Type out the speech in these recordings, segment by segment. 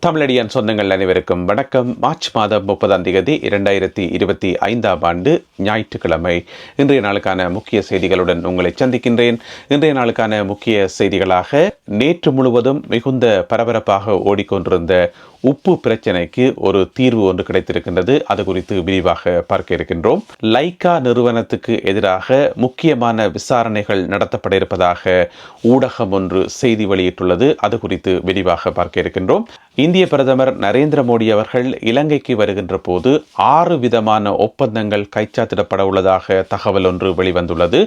தமிழடியான் சொந்தங்கள் அனைவருக்கும் வணக்கம். மார்ச் மாதம் 30 2025 ஞாயிற்றுக்கிழமை. இன்றைய நாளுக்கான முக்கிய செய்திகளுடன் உங்களை சந்திக்கின்றேன். இன்றைய நாளுக்கான முக்கிய செய்திகளாக நேற்று முழுவதும் மிகுந்த பரபரப்பாக ஓடிக்கொண்டிருந்த உப்பு பிரச்சனைக்கு ஒரு தீர்வு ஒன்று கிடைத்திருக்கின்றது. அது குறித்து விரிவாக பார்க்க இருக்கின்றோம். லைக்கா நிறுவனத்துக்கு எதிராக முக்கியமான விசாரணைகள் நடத்தப்பட இருப்பதாக ஊடகம் ஒன்று செய்தி வெளியிட்டுள்ளது. அது குறித்து விரிவாக பார்க்க இருக்கின்றோம். இந்திய பிரதமர் நரேந்திர மோடி அவர்கள் இலங்கைக்கு வருகின்ற போது 6 விதமான ஒப்பந்தங்கள் கைச்சாத்திடப்பட உள்ளதாக தகவல் ஒன்று வெளிவந்துள்ளது.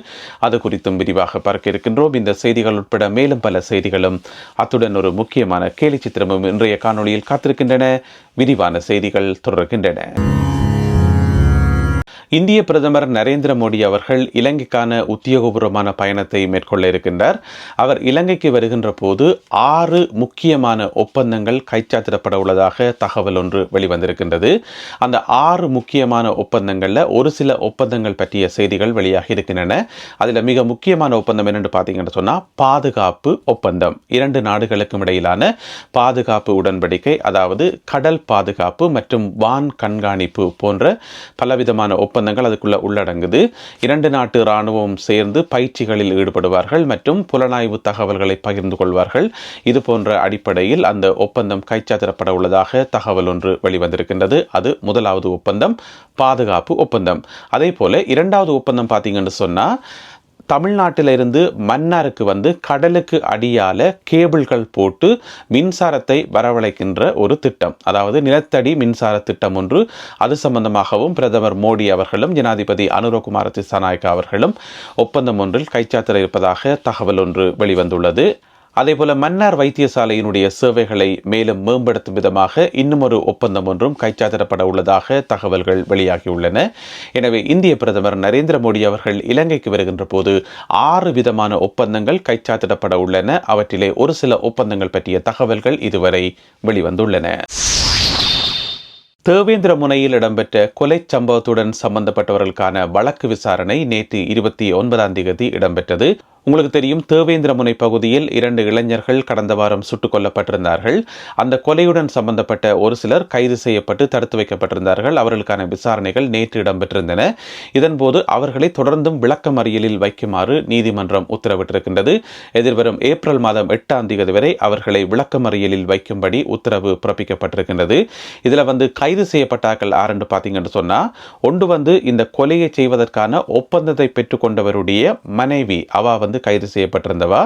அது குறித்தும் விரிவாக பார்க்க இருக்கின்றோம். இந்த செய்திகள் உட்பட மேலும் பல செய்திகளும் அத்துடன் ஒரு முக்கியமான கேலி சித்திரமும் இன்றைய காணொளியில் காத்திருக்கின்றன. விரிவான செய்திகள் தொடர்கின்றன. இந்திய பிரதமர் நரேந்திர மோடி அவர்கள் இலங்கைக்கான உத்தியோகபூர்வமான பயணத்தை மேற்கொள்ள இருக்கின்றார். அவர் இலங்கைக்கு வருகின்ற போது 6 முக்கியமான ஒப்பந்தங்கள் கைச்சாத்திடப்பட உள்ளதாக தகவல் ஒன்று வெளிவந்திருக்கின்றது. அந்த 6 முக்கியமான ஒப்பந்தங்களில் ஒரு சில ஒப்பந்தங்கள் பற்றிய செய்திகள் வெளியாகி இருக்கின்றன. அதில் மிக முக்கியமான ஒப்பந்தம் என்னென்று பார்த்தீங்கன்னு சொன்னால் பாதுகாப்பு ஒப்பந்தம். 2 நாடுகளுக்கும் இடையிலான பாதுகாப்பு உடன்படிக்கை, அதாவது கடல் பாதுகாப்பு மற்றும் வான் கண்காணிப்பு போன்ற பலவிதமான ஒப்பந்தங்கள் அதுக்குள்ள உள்ளடங்குது. 2 நாட்டு இராணுவம் சேர்ந்து பயிற்சிகளில் ஈடுபடுவார்கள் மற்றும் புலனாய்வு தகவல்களை பகிர்ந்து கொள்வார்கள். இது போன்ற அடிப்படையில் அந்த ஒப்பந்தம் கைச்சாத்திடப்பட உள்ளதாக தகவல் ஒன்று வெளிவந்திருக்கின்றது. அது முதலாவது ஒப்பந்தம், பாதுகாப்பு ஒப்பந்தம். அதே போல 2வது ஒப்பந்தம் பார்த்தீங்கன்னு சொன்னா தமிழ்நாட்டிலிருந்து மன்னாருக்கு கடலுக்கு அடியால கேபிள்கள் போட்டு மின்சாரத்தை வரவழைக்கின்ற ஒரு திட்டம், அதாவது நிலத்தடி மின்சார திட்டம் ஒன்று. அது சம்பந்தமாகவும் பிரதமர் மோடி அவர்களும் ஜனாதிபதி அனுரகுமார திசாநாயக்கா அவர்களும் ஒப்பந்தம் ஒன்றில் கைச்சாத்திட இருப்பதாக தகவல் ஒன்று வெளிவந்துள்ளது. அதேபோல மன்னார் வைத்தியசாலையினுடைய சேவைகளை மேலும் மேம்படுத்தும் விதமாக இன்னும் ஒரு ஒப்பந்தம் ஒன்றும் கைச்சாத்திடப்பட உள்ளதாக தகவல்கள் வெளியாகியுள்ளன. எனவே இந்திய பிரதமர் நரேந்திர மோடி அவர்கள் இலங்கைக்கு வருகின்ற போது 6 விதமான ஒப்பந்தங்கள் கைச்சாத்திடப்பட உள்ளன. அவற்றிலே ஒரு சில ஒப்பந்தங்கள் பற்றிய தகவல்கள் இதுவரை வெளிவந்துள்ளன. தேவேந்திர முனையில் இடம்பெற்ற கொலை சம்பவத்துடன் சம்பந்தப்பட்டவர்களுக்கான வழக்கு விசாரணை நேற்று 29 இடம்பெற்றது. உங்களுக்கு தெரியும், தேவேந்திர முனை பகுதியில் 2 இளைஞர்கள் கடந்த வாரம் சுட்டுக் கொல்லப்பட்டிருந்தார்கள். அந்த கொலையுடன் சம்பந்தப்பட்ட ஒரு சிலர் கைது செய்யப்பட்டு தடுத்து வைக்கப்பட்டிருந்தார்கள். அவர்களுக்கான விசாரணைகள் நேற்று இடம்பெற்றிருந்தன. இதன்போது அவர்களை தொடர்ந்தும் விளக்கமறியலில் வைக்குமாறு நீதிமன்றம் உத்தரவிட்டிருக்கின்றது. எதிர்வரும் ஏப்ரல் மாதம் 8 வரை அவர்களை விளக்கமறியலில் வைக்கும்படி உத்தரவு பிறப்பிக்கப்பட்டிருக்கின்றது. இதுல கைது செய்யப்பட்டார்கள் யாருன்னு பார்த்தீங்கன்னு சொன்னா, ஒன்று இந்த கொலையை செய்வதற்கான ஒப்பந்தத்தை பெற்றுக்கொண்டவருடைய மனைவி, அவ கைது செய்யப்பட்டிருந்தவா.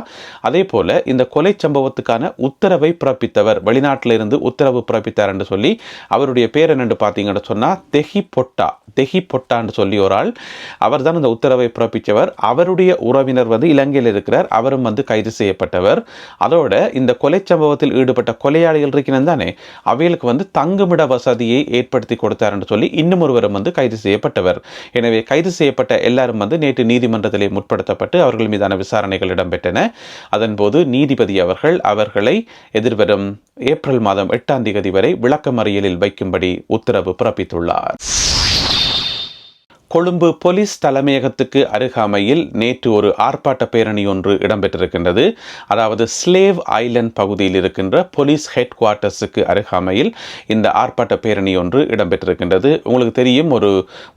அதே போல இந்த கொலை சம்பவத்துக்கான உத்தரவை பிறப்பித்தவர், வெளிநாட்டிலிருந்து உத்தரவு பிறப்பித்தார் என்று சொல்லி அவருடைய பேர் என்னென்று பார்த்தீங்கன்னு சொன்னா தெஹி பொட்டான்னு சொல்லி ஒரு ஆள், அவர் தான் இந்த உத்தரவை பிறப்பித்தவர். அவருடைய உறவினர் இலங்கையில் இருக்கிறார், அவரும் கைது செய்யப்பட்டவர். அதோட இந்த கொலை சம்பவத்தில் ஈடுபட்ட கொலையாளிகள் இருக்கிறது தானே, அவைகளுக்கு தங்குமிட வசதியை ஏற்படுத்தி கொடுத்தார் என்று சொல்லி இன்னும் ஒருவரும் கைது செய்யப்பட்டவர். எனவே கைது செய்யப்பட்ட எல்லாரும் நேற்று நீதிமன்றத்திலே முற்படுத்தப்பட்டு அவர்கள் மீதான விசாரணைகள் இடம்பெற்றன. அதன்போது நீதிபதி அவர்களை எதிர்வரும் ஏப்ரல் மாதம் 8 வரை விளக்கமறியலில் வைக்கும்படி உத்தரவு பிறப்பித்துள்ளார். கொழும்பு போலீஸ் தலைமையகத்துக்கு அருகாமையில் நேற்று ஒரு ஆர்ப்பாட்ட பேரணி ஒன்று இடம்பெற்றிருக்கின்றது. அதாவது ஸ்லேவ் ஐலண்ட் பகுதியில் இருக்கின்ற போலீஸ் ஹெட் குவார்ட்டர்ஸுக்கு அருகாமையில் இந்த ஆர்ப்பாட்ட பேரணி ஒன்று இடம்பெற்றிருக்கின்றது. உங்களுக்கு தெரியும், ஒரு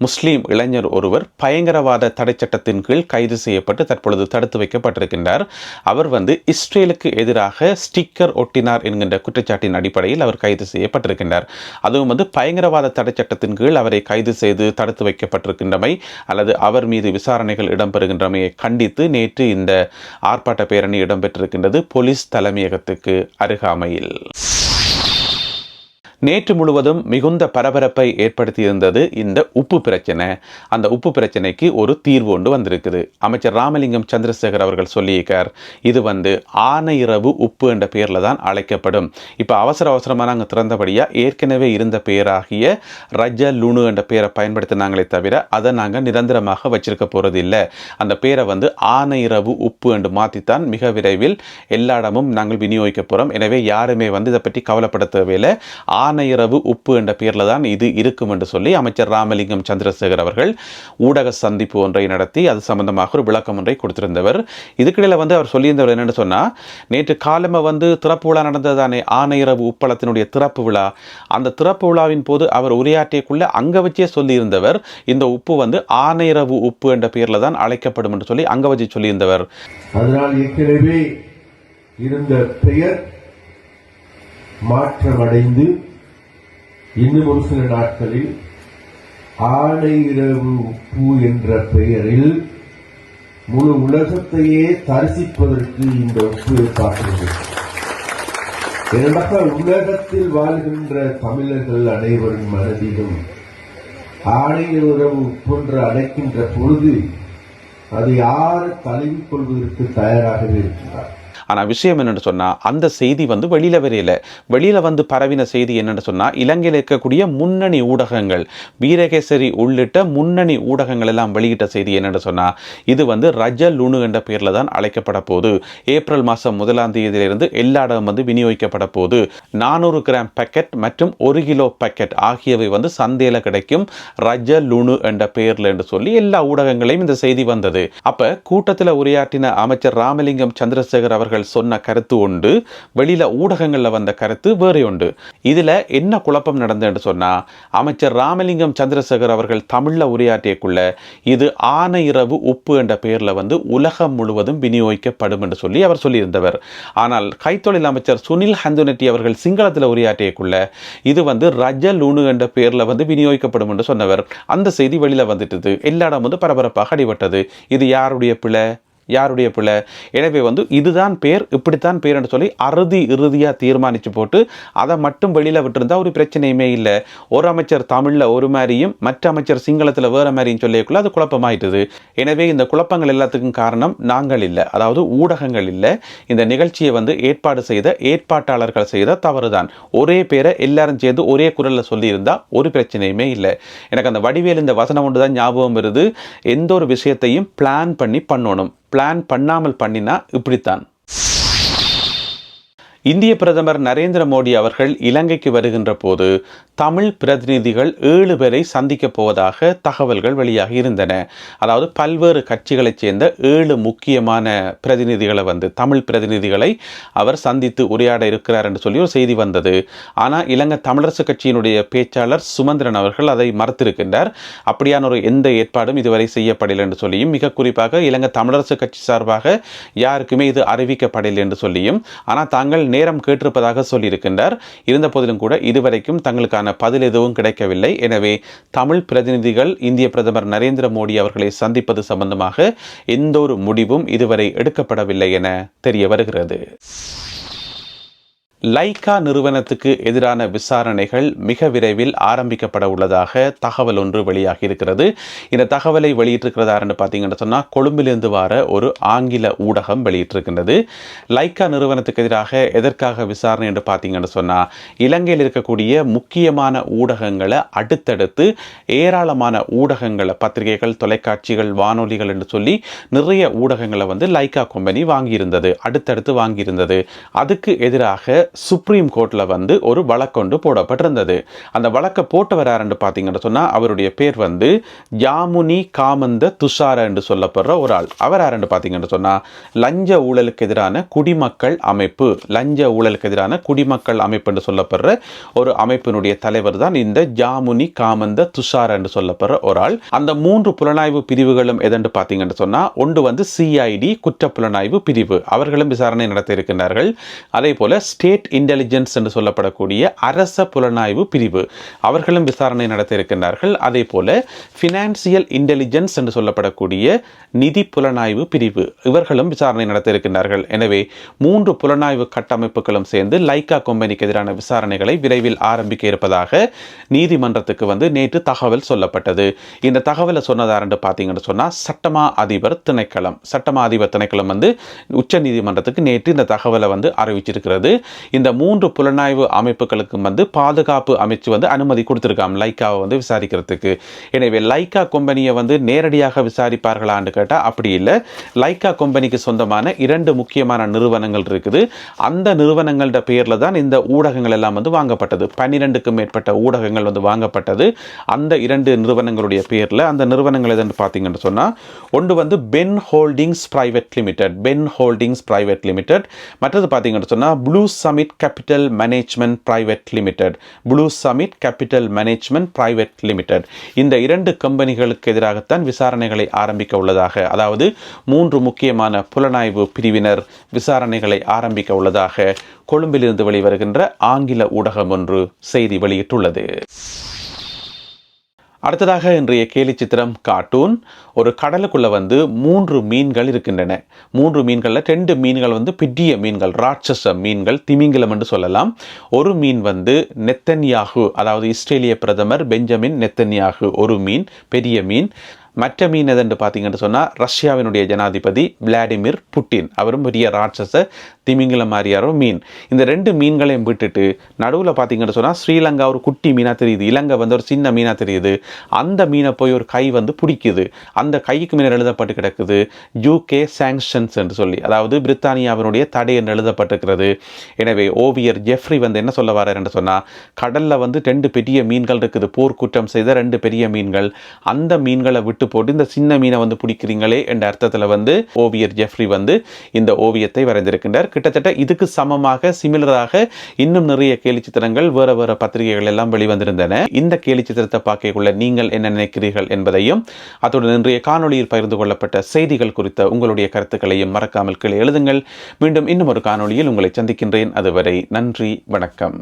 முஸ்லீம் இளைஞர் ஒருவர் பயங்கரவாத தடை சட்டத்தின் கீழ் கைது செய்யப்பட்டு தற்பொழுது தடுத்து வைக்கப்பட்டிருக்கின்றார். அவர் இஸ்ரேலுக்கு எதிராக ஸ்டிக்கர் ஒட்டினார் என்கின்ற குற்றச்சாட்டின் அடிப்படையில் அவர் கைது செய்யப்பட்டிருக்கின்றார். அதுவும் பயங்கரவாத தடை சட்டத்தின் கீழ் அவரை கைது செய்து தடுத்து வைக்கப்பட்டிருக்கின்றார் அல்லது அவர் மீது விசாரணைகள் இடம்பெறுகின்றமையை கண்டித்து நேற்று இந்த ஆர்ப்பாட்ட பேரணி இடம்பெற்றிருக்கின்றது போலீஸ் தலைமையகத்துக்கு அருகாமையில். நேற்று முழுவதும் மிகுந்த பரபரப்பை ஏற்படுத்தியிருந்தது இந்த உப்பு பிரச்சனை. அந்த உப்பு பிரச்சனைக்கு ஒரு தீர்வு ஒன்று வந்திருக்குது. அமைச்சர் ராமலிங்கம் சந்திரசேகர் அவர்கள் சொல்லியிருக்கார், இது ஆனையிரவு உப்பு என்ற பெயரில் தான் அழைக்கப்படும். இப்போ அவசரமாக நாங்கள் திறந்தபடியாக ஏற்கனவே இருந்த பெயராகிய ரஜ லுணு என்ற பெயரை பயன்படுத்தினாங்களே தவிர அதை நாங்கள் நிரந்தரமாக வச்சிருக்க போகிறது இல்லை. அந்த பெயரை ஆனையிரவு உப்பு என்று மாற்றித்தான் மிக விரைவில் எல்லா இடமும் நாங்கள் விநியோகிக்க போகிறோம். எனவே யாருமே இதை பற்றி கவலைப்பட தேவையில்லை. ஆனையிரவு உப்பு என்ற பெயரில் தான் இது இருக்கும் என்று சொல்லி அமைச்சர் ராமலிங்கம் சந்திரசேகர் அவர்கள் ஊடக சந்திப்பு ஒன்றை நடத்தி அது சம்பந்தமாக ஒரு விளக்கம் ஒன்றை கொடுத்திருந்தவர். இதுக்கிடையில் அவர் சொல்லியிருந்தவர் என்னென்னு சொன்னால், நேற்று காலமை திறப்பு விழா நடந்ததானே ஆனையிரவு உப்பளத்தினுடைய திறப்பு விழா. அந்த திறப்பு விழாவின் போது அவர் உரையாற்றியக்குள்ள அங்க வச்சே சொல்லியிருந்தவர் இந்த உப்பு ஆனையிரவு உப்பு என்ற பெயரில் தான் அழைக்கப்படும் என்று சொல்லி அங்க வச்சு சொல்லியிருந்தவர். அதனால் ஏற்கனவே இருந்த பெயர் மாற்றமடைந்து இன்னும் ஒரு சில நாட்களில் ஆனையிரவு உப்பு என்ற பெயரில் முழு உலகத்தையே தரிசிப்பதற்கு இந்த உப்பு பார்க்கிறது. ஏனென்றால் உலகத்தில் வாழ்கின்ற தமிழர்கள் அனைவரின் மனதிலும் ஆனையிரவு உப்பு அழைக்கின்ற பொழுது அதை யார் தழுவிக் கொள்வதற்கு தயாராகவே இருக்கிறார். ஆனால் விஷயம் என்னென்னு சொன்னால், அந்த செய்தி வெளியில் வரையில. வெளியில் பரவின செய்தி என்னென்னு சொன்னால், இலங்கையில் இருக்கக்கூடிய முன்னணி ஊடகங்கள், வீரகேசரி உள்ளிட்ட முன்னணி ஊடகங்கள் எல்லாம் வெளியிட்ட செய்தி என்னென்னு சொன்னால், இது ரஜ லுணு என்ற பெயரில் தான் அழைக்கப்பட போது ஏப்ரல் மாதம் 1ஆம் தேதியிலிருந்து எல்லா இடம் விநியோகிக்கப்பட போது 400 கிராம் பேக்கெட் மற்றும் 1 கிலோ பேக்கெட் ஆகியவை சந்தையில் கிடைக்கும் ரஜ லுணு என்ற பெயரில் என்று சொல்லி எல்லா ஊடகங்களையும் இந்த செய்தி வந்தது. அப்போ கூட்டத்தில் உரையாற்றின அமைச்சர் ராமலிங்கம் சந்திரசேகர் அவர்கள் சொன்ன கருத்து உண்டு, வெளியில ஊடகங்கள்ல வந்த கருத்து வேறு உண்டு. இதுல என்ன குழப்பம் நடந்ததுன்னு சொன்னா, அமைச்சர் ராமலிங்கம் சந்திரசேகர் அவர்கள் தமிழ்ல உரையாற்றியக்குள்ள இது ஆனையிரவு உப்பு என்ற பெயர்ல உலகம் முழுவதும் விநியோகிக்கப்படும் என்று சொல்லி அவர் சொல்லியிருந்தவர். ஆனால் கைத்தொழில் அமைச்சர் சுனில் ஹந்துனெட்டி அவர்கள் சிங்களத்தில் உரையாற்றியக்குள்ள இது ரஜ லூணு என்ற பெயர்ல விநியோகிக்கப்படும் என்று சொன்னவர். அந்த செய்தி வெளியில வந்துட்டது. எல்லா இடம் பரபரப்பாக அடிபட்டது. இது யாருடைய பிழை? யாருடைய பிள்ளை? எனவே இதுதான் பேர், இப்படித்தான் பேர் என்று சொல்லி இறுதியாக தீர்மானித்து போட்டு அதை மட்டும் வெளியில் விட்டுருந்தா ஒரு பிரச்சனையுமே இல்லை. ஒரு அமைச்சர் தமிழில் ஒரு மாதிரியும் மற்ற அமைச்சர் சிங்களத்தில் வேறு மாதிரியும் சொல்லியக்குள்ள அது குழப்பமாயிட்டுது. எனவே இந்த குழப்பங்கள் எல்லாத்துக்கும் காரணம் நாங்கள் இல்லை, அதாவது ஊடகங்கள் இல்லை. இந்த நிகழ்ச்சியை ஏற்பாடு செய்த ஏற்பாட்டாளர்கள் செய்த தவறுதான். ஒரே பேரை எல்லாரும் சேர்ந்து ஒரே குரலில் சொல்லியிருந்தால் ஒரு பிரச்சனையுமே இல்லை. எனக்கு அந்த வடிவேல் இந்த வசனம் ஒன்று தான் ஞாபகம் வருது. எந்த ஒரு விஷயத்தையும் பிளான் பண்ணணும். பிளான் பண்ணாமல் பண்ணினா இப்படித்தான். இந்திய பிரதமர் நரேந்திர மோடி அவர்கள் இலங்கைக்கு வருகின்ற போது தமிழ் பிரதிநிதிகள் 7 பேரை சந்திக்க போவதாக தகவல்கள் வெளியாகி இருந்தன. அதாவது பல்வேறு கட்சிகளைச் சேர்ந்த 7 முக்கியமான பிரதிநிதிகளை தமிழ் பிரதிநிதிகளை அவர் சந்தித்து உரையாட இருக்கிறார் என்று சொல்லி ஒரு செய்தி வந்தது. ஆனால் இலங்கை தமிழரசு கட்சியினுடைய பேச்சாளர் சுமந்திரன் அவர்கள் அதை மறுத்திருக்கின்றார். அப்படியான ஒரு எந்த ஏற்பாடும் இதுவரை செய்யப்படவில்லை என்று சொல்லியும், மிக குறிப்பாக இலங்கை தமிழரசு கட்சி சார்பாக யாருக்குமே இது அறிவிக்கப்படவில்லை என்று சொல்லியும், ஆனால் தாங்கள் நேரம் கேட்டிருப்பதாக சொல்லியிருக்கின்றார். இருந்த போதிலும் கூட இதுவரைக்கும் தங்களுக்கான பதில் எதுவும் கிடைக்கவில்லை. எனவே தமிழ் பிரதிநிதிகள் இந்திய பிரதமர் நரேந்திர மோடி அவர்களை சந்திப்பது சம்பந்தமாக எந்த ஒரு முடிவும் இதுவரை எடுக்கப்படவில்லை என தெரிய வருகிறது. லைக்கா நிறுவனத்துக்கு எதிரான விசாரணைகள் மிக விரைவில் ஆரம்பிக்கப்பட உள்ளதாக தகவல் ஒன்று வெளியாகி இருக்கிறது. இந்த தகவலை வெளியிட்டிருக்கிறதான்னு பார்த்தீங்கன்னு சொன்னால், கொழும்பிலிருந்து வர ஒரு ஆங்கில ஊடகம் வெளியிட்டிருக்கின்றது. லைக்கா நிறுவனத்துக்கு எதிராக எதற்காக விசாரணை என்று பார்த்தீங்கன்னு சொன்னால், இலங்கையில் இருக்கக்கூடிய முக்கியமான ஊடகங்களை அடுத்தடுத்து ஏராளமான ஊடகங்களை, பத்திரிகைகள், தொலைக்காட்சிகள், வானொலிகள் என்று சொல்லி நிறைய ஊடகங்களை லைக்கா கம்பெனி வாங்கியிருந்தது, அடுத்தடுத்து வாங்கியிருந்தது. அதுக்கு எதிராக சுப்ரீம் கோர்ட்ல ஒரு வழக்கொண்டு போடப்பட்டிருந்தது. அந்த வழக்கை போட்டவர் யாருன்னு பார்த்தீங்கன்னு சொன்னால், அவருடைய பேர் யாமுனி காமந்த துஷார என்று சொல்லப்படுற ஒரு ஆள். அவர் யாருன்னு பார்த்தீங்கன்னு சொன்னால், லஞ்ச ஊழலுக்கு எதிரான குடிமக்கள் அமைப்பு, லஞ்ச ஊழலுக்கு எதிரான குடிமக்கள் அமைப்பு என்று சொல்லப்படுற ஒரு அமைப்பினுடைய தலைவர் தான் இந்த யாமுனி காமந்த துஷார என்று சொல்லப்படுற ஒரு ஆள். அந்த 3 புலனாய்வு பிரிவுகளும் எதென்று பார்த்தீங்கன்னு சொன்னால், ஒன்று சிஐடி குற்ற புலனாய்வு பிரிவு, அவர்களும் விசாரணை நடத்த இருக்கின்றார்கள். அதே போல ஸ்டேட் இன்டெலிஜென்ஸ் என்று சொல்லப்படக்கூடிய அரச புலனாய்வு பிரிவு, அவர்களும் விசாரணை நடத்த இருக்கின்றார்கள். அதே போல பினான்சியல் இன்டெலிஜென்ஸ் என்று சொல்லப்படக்கூடிய நிதி புலனாய்வு பிரிவு, இவர்களும் விசாரணை நடத்த இருக்கின்றார்கள். எனவே 3 புலனாய்வு கட்டமைப்புகளும் சேர்ந்து லைக்கா கம்பெனிக்கு எதிரான விசாரணைகளை விரைவில் ஆரம்பிக்க இருப்பதாக நீதிமன்றத்துக்கு நேற்று தகவல் சொல்லப்பட்டது. இந்த தகவலை சொன்னதாரென்று பார்த்தீங்கன்னு சொன்னால், சட்டமா அதிபர் திணைக்களம் உச்ச நீதிமன்றத்துக்கு நேற்று இந்த தகவலை அறிவிச்சிருக்கிறது. இந்த 3 புலனாய்வு அமைப்புகளுக்கும் வந்து பாதுகாப்பு அமைச்சு வந்து அனுமதி கொடுத்திருக்காம் லைக்காவை வந்து விசாரிக்கிறதுக்கு. எனவே லைக்கா கம்பெனியை வந்து நேரடியாக விசாரிப்பார்களான்னு கேட்டால் அப்படி இல்லை. லைக்கா கம்பெனிக்கு சொந்தமான 2 முக்கியமான நிறுவனங்கள் இருக்குது. அந்த நிறுவனங்களோட பேரில் தான் இந்த ஊடகங்கள் எல்லாம் வந்து வாங்கப்பட்டது. 12க்கும் மேற்பட்ட ஊடகங்கள் வந்து வாங்கப்பட்டது அந்த 2 நிறுவனங்களுடைய பேரில். அந்த நிறுவனங்கள் எதுன்னு பார்த்தீங்கன்னு சொன்னால், ஒன்று வந்து பென் ஹோல்டிங்ஸ் பிரைவேட் லிமிடெட், மற்றது பார்த்தீங்கன்னு சொன்னால் blue summit capital management private limited. இந்த 2 கம்பெனிகளுக்கு எதிராகத்தான் விசாரணைகளை ஆரம்பிக்க உள்ளதாக, அதாவது 3 முக்கியமான புலனாய்வு பிரிவினர் விசாரணைகளை ஆரம்பிக்க உள்ளதாக கொழும்பிலிருந்து வெளிவருகின்ற ஆங்கில ஊடகம் ஒன்று செய்தி வெளியிட்டுள்ளது. அடுத்ததாக இன்றைய கேலி சித்திரம் கார்ட்டூன். ஒரு கடலுக்குள்ள வந்து 3 மீன்கள் இருக்கின்றன. 3 மீன்களில் 2 மீன்கள் வந்து பெரிய மீன்கள், ராட்சச மீன்கள், திமிங்கிலம் என்று சொல்லலாம். ஒரு மீன் வந்து நெத்தன்யாகு, அதாவது இஸ்ரேலிய பிரதமர் பெஞ்சமின் நெத்தன்யாகு ஒரு மீன், பெரிய மீன். மற்ற மீன் எதென்று பார்த்தீங்கன்னு சொன்னால் ரஷ்யாவினுடைய ஜனாதிபதி விளாடிமிர் புட்டின், அவரும் பெரிய ராட்சச திமிங்கிலம் மாதிரியாரோ மீன். இந்த 2 மீன்களையும் விட்டுட்டு நடுவில் பார்த்தீங்கன்னு சொன்னால் ஸ்ரீலங்கா ஒரு குட்டி மீனாக தெரியுது, இலங்கை வந்து ஒரு சின்ன மீனாக தெரியுது. அந்த மீனை போய் ஒரு கை வந்து பிடிக்குது. அந்த கைக்கு மேலே எழுதப்பட்டு கிடக்குது UK சாங்ஷன்ஸ் என்று சொல்லி, அதாவது பிரித்தானியாவினுடைய தடை என்று எழுதப்பட்டிருக்கிறது. எனவே ஓவியர் ஜெஃப்ரி வந்து என்ன சொல்ல வர்றார் என்று சொன்னால், கடலில் வந்து 2 பெரிய மீன்கள் இருக்குது, போர்க்குற்றம் செய்த 2 பெரிய மீன்கள். அந்த மீன்களை விட்டு போட்டு இந்த சின்ன மீனை வந்து பிடிக்கிறீங்களே என்ற அர்த்தத்தில் வந்து ஓவியர் ஜெஃப்ரி வந்து இந்த ஓவியத்தை வரைந்திருக்கின்றார். கிட்டத்தட்ட இதுக்கு சமமாக சிமிலராக இன்னும் நிறைய கேலி சித்திரங்கள் வேற பத்திரிகைகள் எல்லாம் வெளிவந்திருந்தன. இந்த கேலி சித்திரத்தை பார்க்கக்குள்ள நீங்கள் என்ன நினைக்கிறீர்கள் என்பதையும், அத்துடன் இன்றைய காணொளியில் பகிர்ந்து கொள்ளப்பட்ட செய்திகள் குறித்த உங்களுடைய கருத்துக்களையும் மறக்காமல் கீழே எழுதுங்கள். மீண்டும் இன்னும் ஒரு காணொளியில் உங்களை சந்திக்கின்றேன். அதுவரை நன்றி, வணக்கம்.